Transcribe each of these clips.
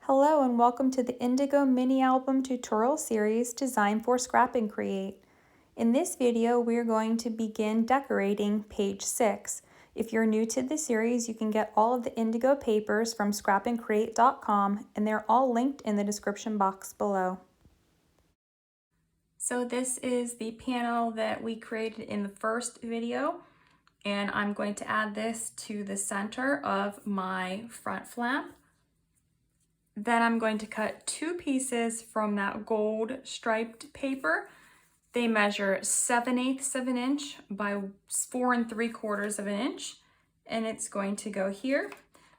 Hello and welcome to the Indigo mini album tutorial series designed for ScrapNCreate. In this video, we are going to begin decorating page 6. If you're new to the series, you can get all of the Indigo papers from ScrapNCreate.com, and they're all linked in the description box below. So this is the panel that we created in the first video, and I'm going to add this to the center of my front flap. Then I'm going to cut two pieces from that gold striped paper. They measure 7/8 of an inch by 4 3/4 of an inch, and it's going to go here.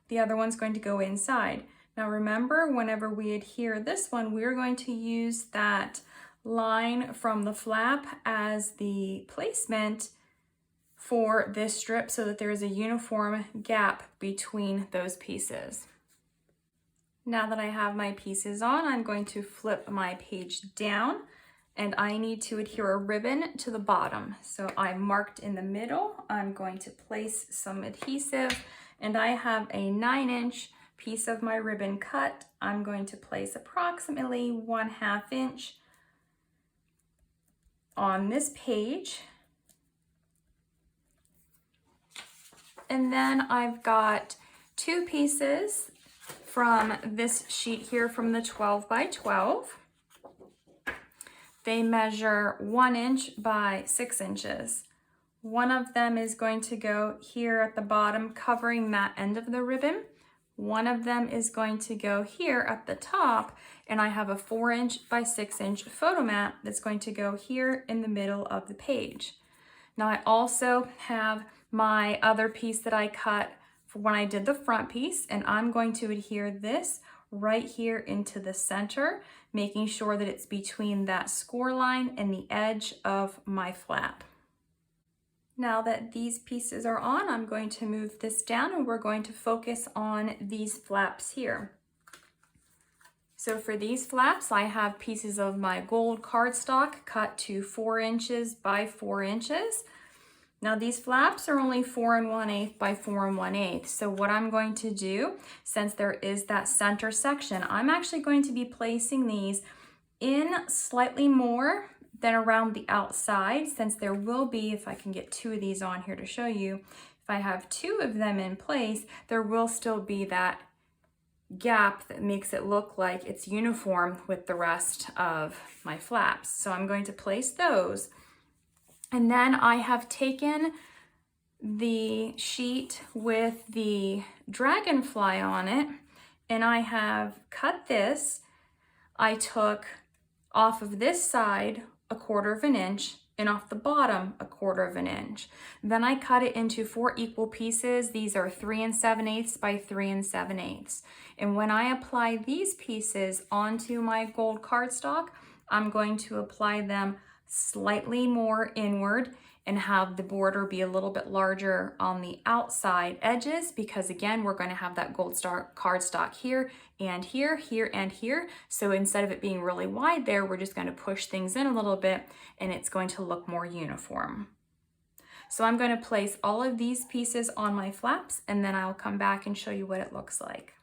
The other one's going to go inside. Now remember, whenever we adhere this one, we're going to use that line from the flap as the placement for this strip so that there is a uniform gap between those pieces. Now that I have my pieces on, I'm going to flip my page down, and I need to adhere a ribbon to the bottom. So I marked in the middle. I'm going to place some adhesive, and I have a 9-inch piece of my ribbon cut. I'm going to place approximately 1/2 inch on this page. And then I've got two pieces from this sheet here from the 12 by 12. They measure 1 inch by 6 inches. One of them is going to go here at the bottom, covering that end of the ribbon. One of them is going to go here at the top, and I have a 4-inch by 6-inch photo mat that's going to go here in the middle of the page. Now I also have my other piece that I cut for when I did the front piece, and I'm going to adhere this right here into the center, making sure that it's between that score line and the edge of my flap. Now that these pieces are on, I'm going to move this down, and we're going to focus on these flaps here. So for these flaps, I have pieces of my gold cardstock cut to 4 inches by 4 inches. Now these flaps are only 4 1/8 by 4 1/8. So what I'm going to do, since there is that center section, I'm actually going to be placing these in slightly more than around the outside, since there will be, if I can get two of these on here to show you, if I have two of them in place, there will still be that gap that makes it look like it's uniform with the rest of my flaps. So I'm going to place those. And then I have taken the sheet with the dragonfly on it, and I have cut this. I took off of this side 1/4 inch and off the bottom 1/4 inch. Then I cut it into 4 equal pieces. These are 3 7/8 by 3 7/8. And when I apply these pieces onto my gold cardstock, I'm going to apply them slightly more inward and have the border be a little bit larger on the outside edges, because again, we're going to have that gold cardstock here and here, here and here. So instead of it being really wide there, we're just going to push things in a little bit, and it's going to look more uniform. So I'm going to place all of these pieces on my flaps, and then I'll come back and show you what it looks like.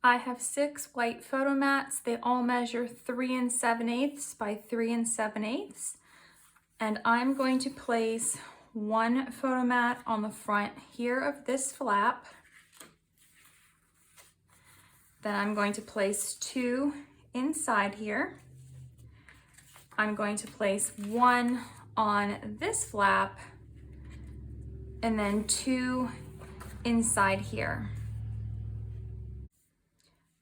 I have 6 white photo mats. They all measure 3 7/8 by 3 7/8. And I'm going to place one photo mat on the front here of this flap. Then I'm going to place 2 inside here. I'm going to place 1 on this flap, and then 2 inside here.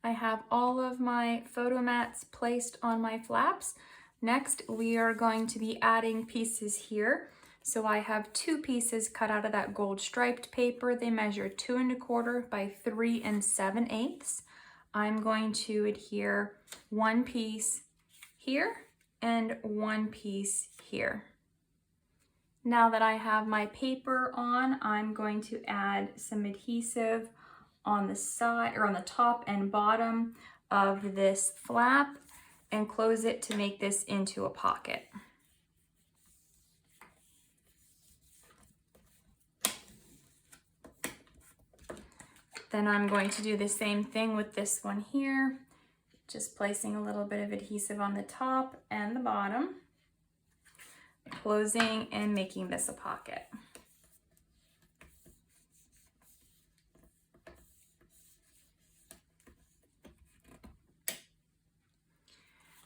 I have all of my photo mats placed on my flaps. Next, we are going to be adding pieces here. So I have 2 pieces cut out of that gold striped paper. They measure 2 1/4 by 3 7/8. I'm going to adhere 1 piece here and 1 piece here. Now that I have my paper on, I'm going to add some adhesive on the side, or on the top and bottom of this flap, and close it to make this into a pocket. Then I'm going to do the same thing with this one here, just placing a little bit of adhesive on the top and the bottom, closing and making this a pocket.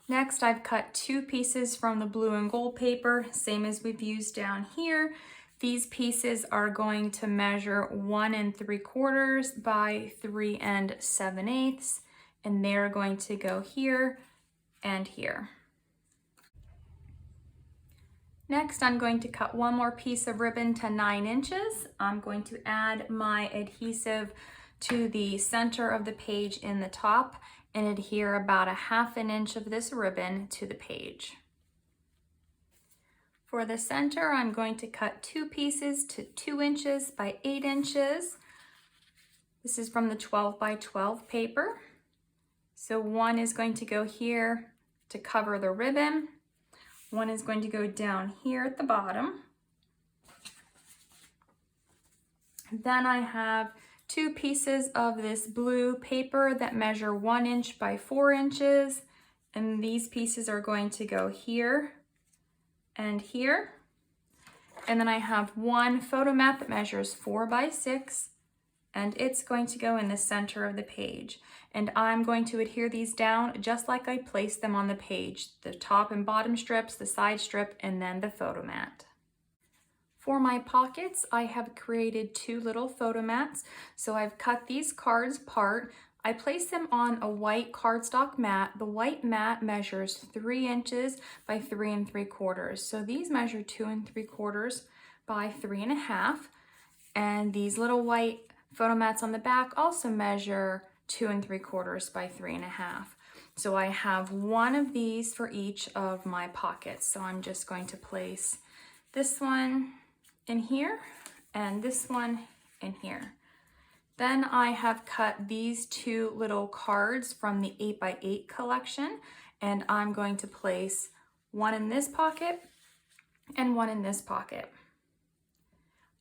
Next, I've cut 2 pieces from the blue and gold paper, same as we've used down here. These pieces are going to measure 1 3/4 by 3 7/8, and they're going to go here and here. Next, I'm going to cut 1 more piece of ribbon to 9 inches. I'm going to add my adhesive to the center of the page in the top and adhere about 1/2 inch of this ribbon to the page. For the center, I'm going to cut 2 pieces to 2 inches by 8 inches. This is from the 12 by 12 paper. So 1 is going to go here to cover the ribbon. 1 is going to go down here at the bottom. Then I have 2 pieces of this blue paper that measure 1 inch by 4 inches. And these pieces are going to go here and here. And then I have 1 photo mat that measures 4 by 6, and it's going to go in the center of the page. And I'm going to adhere these down just like I placed them on the page, the top and bottom strips, the side strip, and then the photo mat. For my pockets, I have created 2 little photo mats. So I've cut these cards apart. I place them on a white cardstock mat. The white mat measures 3 inches by 3 3/4. So these measure 2 3/4 by 3 1/2. And these little white photo mats on the back also measure 2 3/4 by 3 1/2. So I have 1 of these for each of my pockets. So I'm just going to place this one in here and this one in here. Then I have cut these 2 little cards from the 8 by 8 collection, and I'm going to place 1 in this pocket and 1 in this pocket.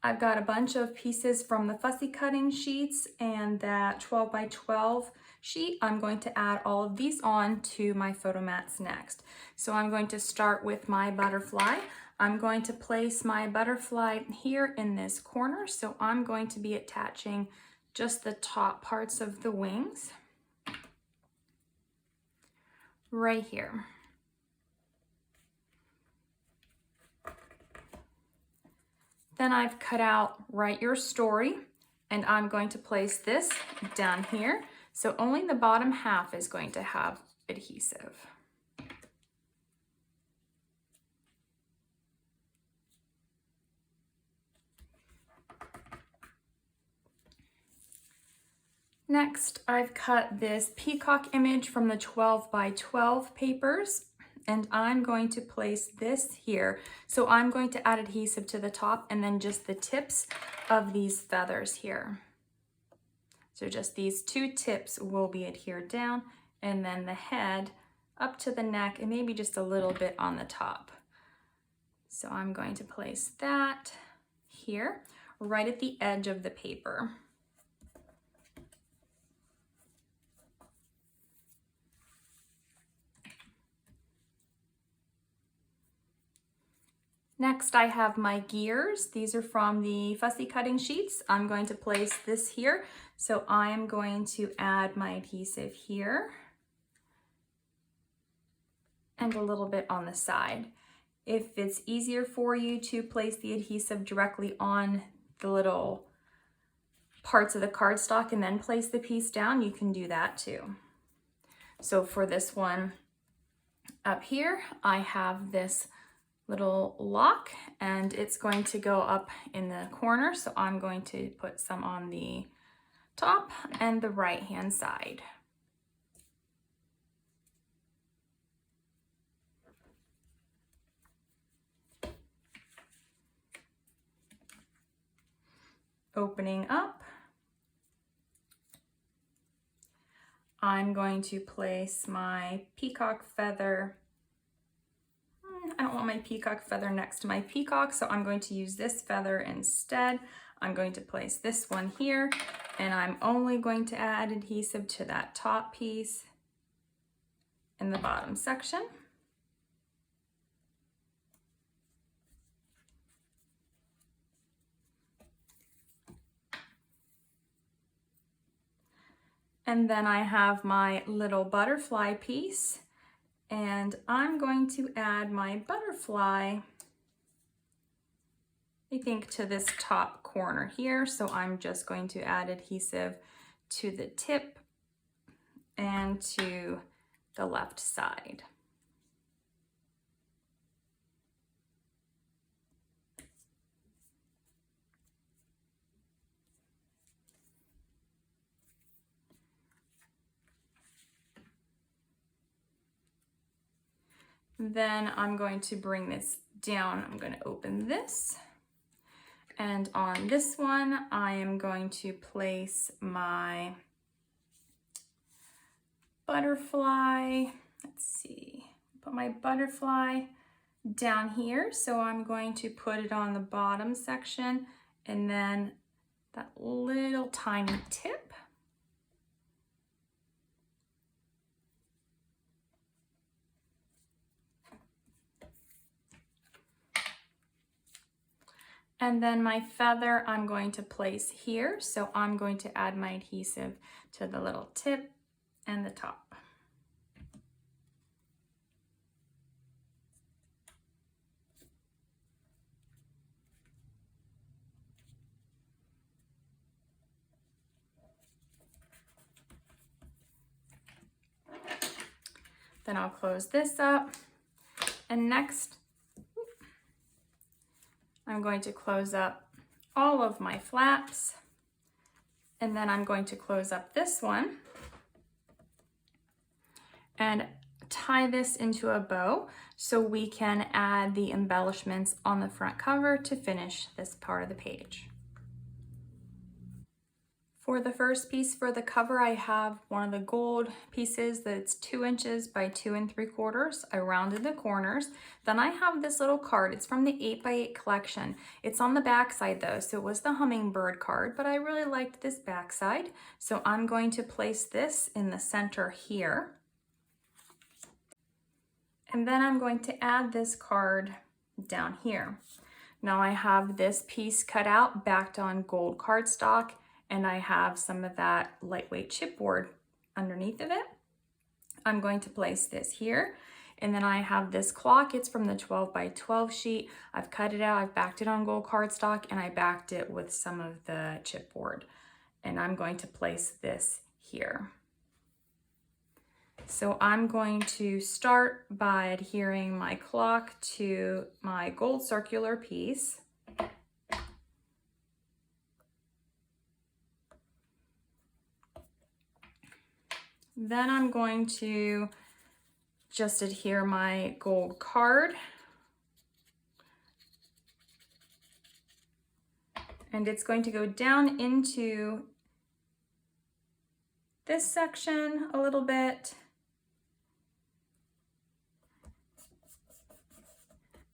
I've got a bunch of pieces from the fussy cutting sheets and that 12 by 12 sheet. I'm going to add all of these on to my photo mats next. So I'm going to start with my butterfly. I'm going to place my butterfly here in this corner. So I'm going to be attaching just the top parts of the wings right here. Then I've cut out Write Your Story, and I'm going to place this down here. So only the bottom half is going to have adhesive. Next, I've cut this peacock image from the 12 by 12 papers, and I'm going to place this here. So I'm going to add adhesive to the top and then just the tips of these feathers here. So just these 2 tips will be adhered down, and then the head up to the neck and maybe just a little bit on the top. So I'm going to place that here, right at the edge of the paper. Next, I have my gears. These are from the fussy cutting sheets. I'm going to place this here. So I'm going to add my adhesive here and a little bit on the side. If it's easier for you to place the adhesive directly on the little parts of the cardstock and then place the piece down, you can do that too. So for this one up here, I have this little lock, and it's going to go up in the corner. So I'm going to put some on the top and the right hand side. Opening up, I'm going to place my peacock feather. I don't want my peacock feather next to my peacock, so I'm going to use this feather instead. I'm going to place this one here, And I'm only going to add adhesive to that top piece in the bottom section. And then I have my little butterfly piece, and I'm going to add my butterfly, I think, to this top corner here. So I'm just going to add adhesive to the tip and to the left side. Then I'm going to bring this down. I'm going to open this. And on this one, I am going to place my butterfly. Let's see, put my butterfly down here. So I'm going to put it on the bottom section, and then that little tiny tip. And then my feather I'm going to place here. So I'm going to add my adhesive to the little tip and the top. Then I'll close this up. And next, I'm going to close up all of my flaps, and then I'm going to close up this one and tie this into a bow so we can add the embellishments on the front cover to finish this part of the page. For the first piece for the cover, I have one of the gold pieces that's 2 inches by 2 3/4. I rounded the corners. Then I have this little card. It's from the 8x8 collection. It's on the back side though, so it was the hummingbird card, but I really liked this back side. So I'm going to place this in the center here. And then I'm going to add this card down here. Now I have this piece cut out, backed on gold cardstock, and I have some of that lightweight chipboard underneath of it. I'm going to place this here. And then I have this clock. It's from the 12x12 sheet. I've cut it out, I've backed it on gold cardstock, and I backed it with some of the chipboard. And I'm going to place this here. So I'm going to start by adhering my clock to my gold circular piece. Then I'm going to just adhere my gold card. And it's going to go down into this section a little bit.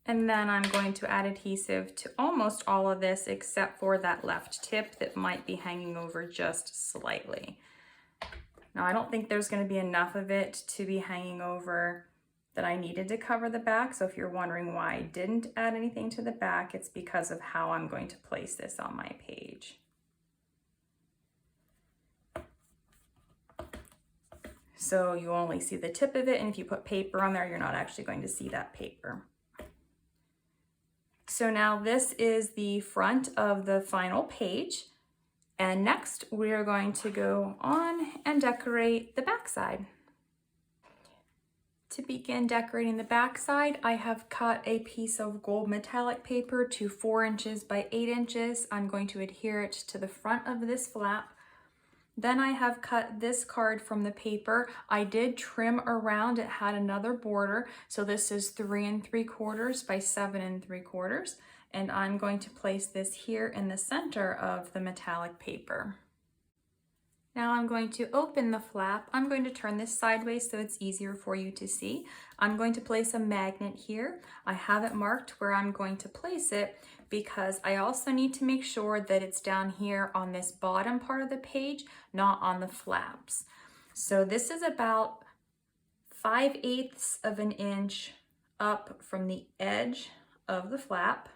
And then I'm going to add adhesive to almost all of this except for that left tip that might be hanging over just slightly. Now, I don't think there's going to be enough of it to be hanging over that I needed to cover the back. So if you're wondering why I didn't add anything to the back, it's because of how I'm going to place this on my page. So you only see the tip of it, and if you put paper on there, you're not actually going to see that paper. So now this is the front of the final page. And next, we are going to go on and decorate the backside. To begin decorating the backside, I have cut a piece of gold metallic paper to 4 inches by 8 inches. I'm going to adhere it to the front of this flap. Then I have cut this card from the paper. I did trim around, it had another border. So this is 3 3/4 by 7 3/4. And I'm going to place this here in the center of the metallic paper. Now I'm going to open the flap. I'm going to turn this sideways so it's easier for you to see. I'm going to place a magnet here. I have it marked where I'm going to place it because I also need to make sure that it's down here on this bottom part of the page, not on the flaps. So this is about 5/8 of an inch up from the edge of the flap.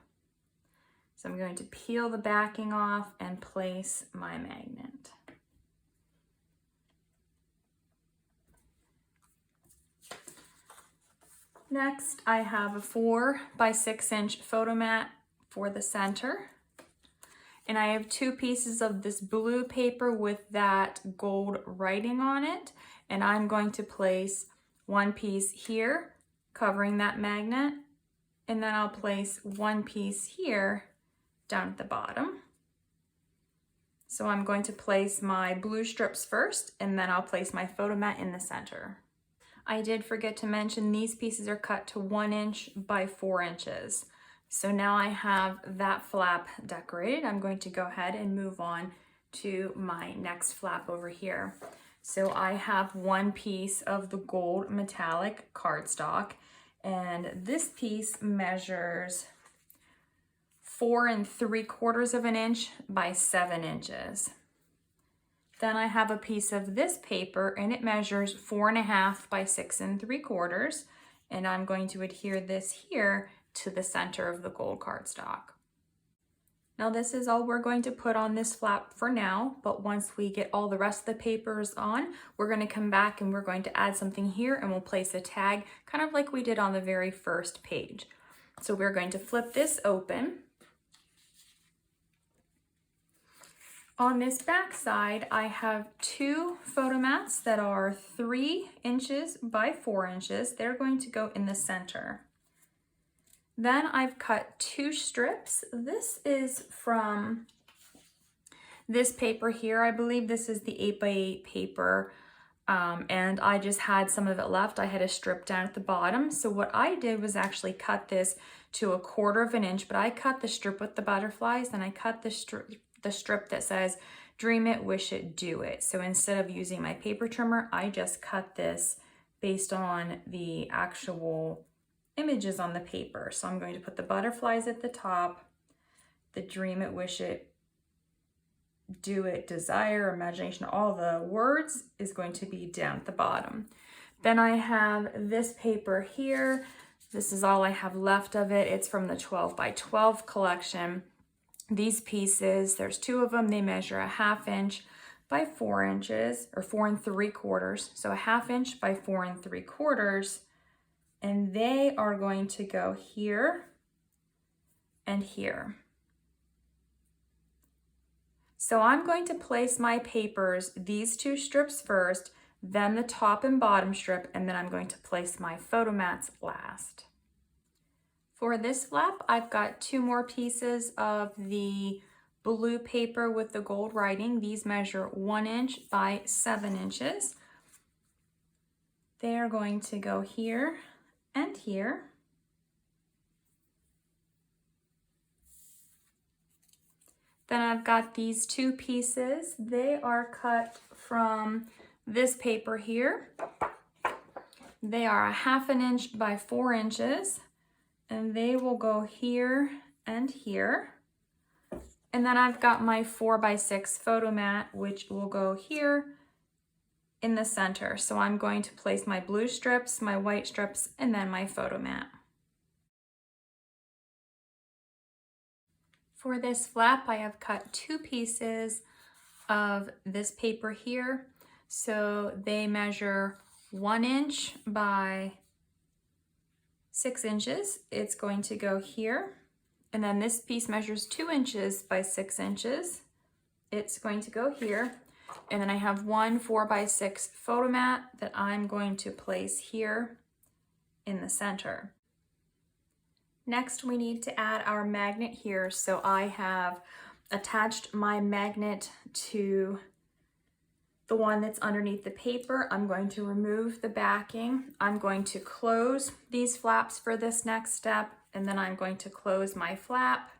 So I'm going to peel the backing off and place my magnet. Next, I have a 4 by 6 inch photo mat for the center. And I have 2 pieces of this blue paper with that gold writing on it. And I'm going to place one piece here, covering that magnet. And then I'll place one piece here down at the bottom. So I'm going to place my blue strips first, and then I'll place my photo mat in the center. I did forget to mention these pieces are cut to 1 inch by 4 inches. So now I have that flap decorated. I'm going to go ahead and move on to my next flap over here. So I have one piece of the gold metallic cardstock, and this piece measures 4 3/4 of an inch by 7 inches. Then I have a piece of this paper, and it measures 4 1/2 by 6 3/4, and I'm going to adhere this here to the center of the gold cardstock. Now this is all we're going to put on this flap for now, but once we get all the rest of the papers on, we're going to come back and we're going to add something here, and we'll place a tag, kind of like we did on the very first page. So we're going to flip this open. On this back side, I have 2 photo mats that are 3 inches by 4 inches. They're going to go in the center. Then I've cut 2 strips. This is from this paper here. I believe this is the 8x8 paper, and I just had some of it left. I had a strip down at the bottom. So what I did was actually cut this to 1/4 of an inch, but I cut the strip with the butterflies, and I cut the strip that says, "Dream it, wish it, do it." So instead of using my paper trimmer, I just cut this based on the actual images on the paper. So I'm going to put the butterflies at the top, the dream it, wish it, do it, desire, imagination, all the words is going to be down at the bottom. Then I have this paper here. This is all I have left of it. It's from the 12 by 12 collection. These pieces, there's 2 of them. They measure 1/2 inch by 4 inches, or 4 3/4. So 1/2 inch by 4 3/4. And they are going to go here and here. So I'm going to place my papers, these 2 strips first, then the top and bottom strip, and then I'm going to place my photo mats last. For this flap, I've got 2 more pieces of the blue paper with the gold writing. These measure 1 inch by 7 inches. They are going to go here and here. Then I've got these 2 pieces. They are cut from this paper here. They are 1/2 inch by 4 inches, and they will go here and here. And then I've got my 4 by 6 photo mat, which will go here in the center. So I'm going to place my blue strips, my white strips, and then my photo mat. For this flap, I have cut 2 pieces of this paper here. So they measure 1 inch by 6 inches. It's going to go here. And then this piece measures 2 inches by 6 inches. It's going to go here. And then I have one 4 by 6 photo mat that I'm going to place here in the center. Next, we need to add our magnet here. So I have attached my magnet to the one that's underneath the paper. I'm going to remove the backing. I'm going to close these flaps for this next step, and then I'm going to close my flap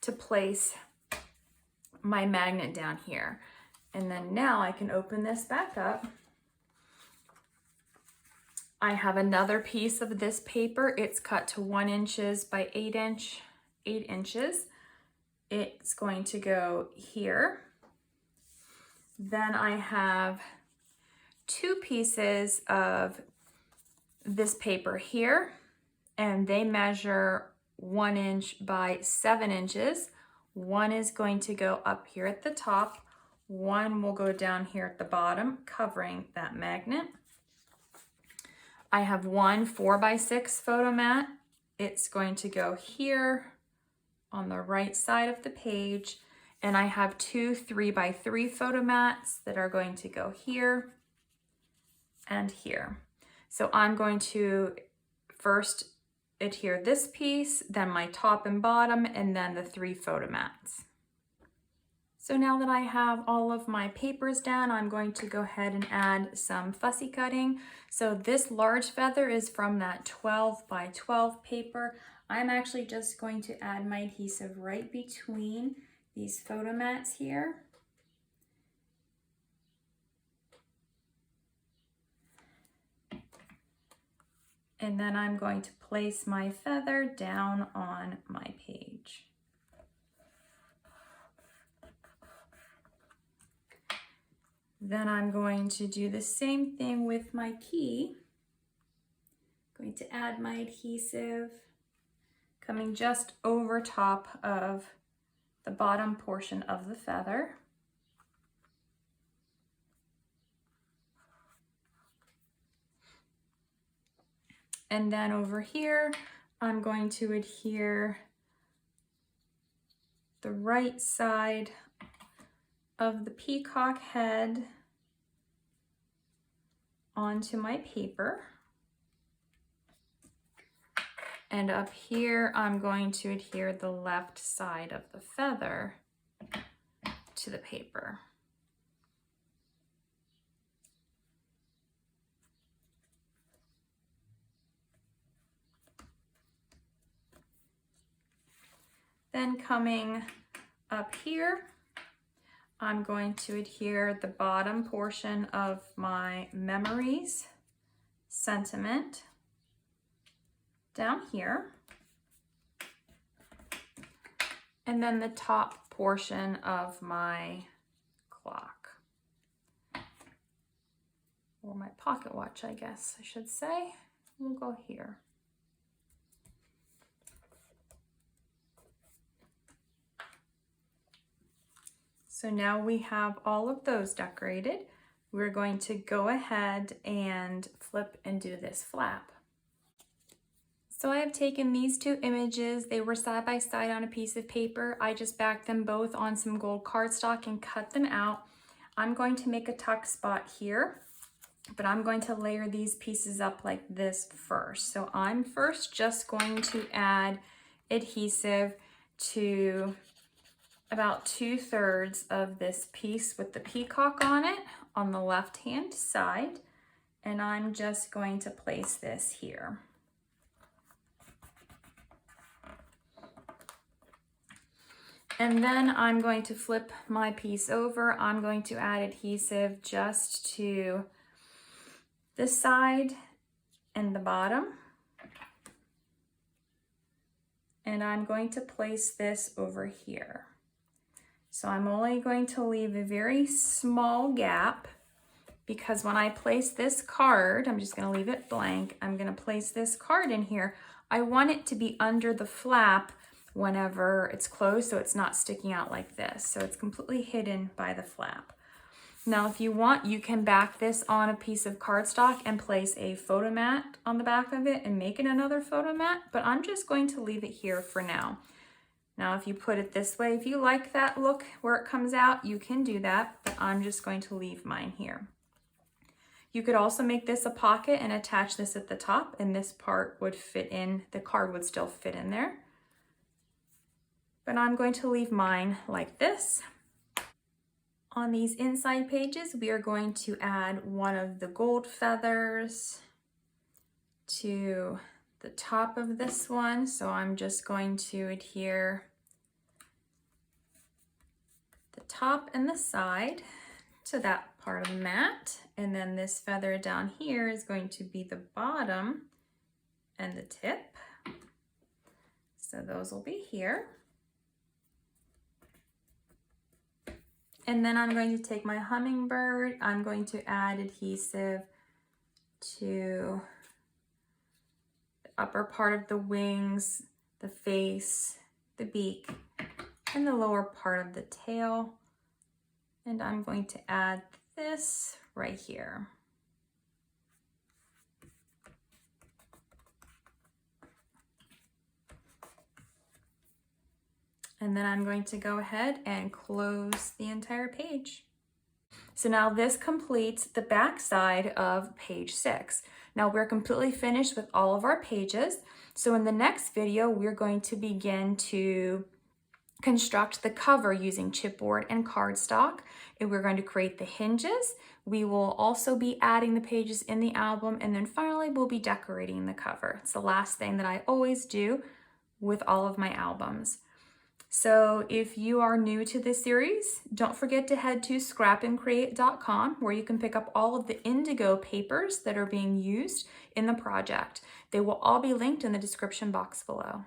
to place my magnet down here. And then now I can open this back up. I have another piece of this paper. It's cut to 1 inch by 8 inch, 8 inches. It's going to go here. Then I have 2 pieces of this paper here, and they measure 1 inch by 7 inches. One is going to go up here at the top. One will go down here at the bottom, covering that magnet. I have one 4x6 photo mat. It's going to go here on the right side of the page. And I have 2 3x3 photo mats that are going to go here and here. So I'm going to first adhere this piece, then my top and bottom, and then the 3 photo mats. So now that I have all of my papers down, I'm going to go ahead and add some fussy cutting. So this large feather is from that 12x12 paper. I'm actually just going to add my adhesive right between these photo mats here. And then I'm going to place my feather down on my page. Then I'm going to do the same thing with my key. I'm going to add my adhesive, coming just over top of the bottom portion of the feather. And then over here, I'm going to adhere the right side of the peacock head onto my paper. And up here, I'm going to adhere the left side of the feather to the paper. Then coming up here, I'm going to adhere the bottom portion of my memories sentiment down here, and then the top portion of my clock, or my pocket watch, I guess I should say. We'll go here. So now we have all of those decorated. We're going to go ahead and flip and do this flap. So I have taken these 2 images. They were side by side on a piece of paper. I just backed them both on some gold cardstock and cut them out. I'm going to make a tuck spot here, but I'm going to layer these pieces up like this first. So I'm first just going to add adhesive to about 2/3 of this piece with the peacock on it on the left hand side, and I'm just going to place this here. And then I'm going to flip my piece over. I'm going to add adhesive just to the side and the bottom. And I'm going to place this over here. So I'm only going to leave a very small gap, because when I place this card, I'm just going to leave it blank. I'm going to place this card in here. I want it to be under the flap whenever it's closed, so it's not sticking out like this. So it's completely hidden by the flap. Now, if you want, you can back this on a piece of cardstock and place a photo mat on the back of it and make it another photo mat, but I'm just going to leave it here for now. Now, if you put it this way, if you like that look where it comes out, you can do that, but I'm just going to leave mine here. You could also make this a pocket and attach this at the top, and this part would fit in, the card would still fit in there. But I'm going to leave mine like this. On these inside pages, we are going to add one of the gold feathers to the top of this one. So I'm just going to adhere the top and the side to that part of the mat. And then this feather down here is going to be the bottom and the tip. So those will be here. And then I'm going to take my hummingbird. I'm going to add adhesive to the upper part of the wings, the face, the beak, and the lower part of the tail. And I'm going to add this right here. And then I'm going to go ahead and close the entire page. So now this completes the back side of page 6. Now we're completely finished with all of our pages. So in the next video, we're going to begin to construct the cover using chipboard and cardstock, and we're going to create the hinges. We will also be adding the pages in the album, and then finally we'll be decorating the cover. It's the last thing that I always do with all of my albums. So if you are new to this series, don't forget to head to ScrapNCreate.com, where you can pick up all of the Indigo papers that are being used in the project. They will all be linked in the description box below.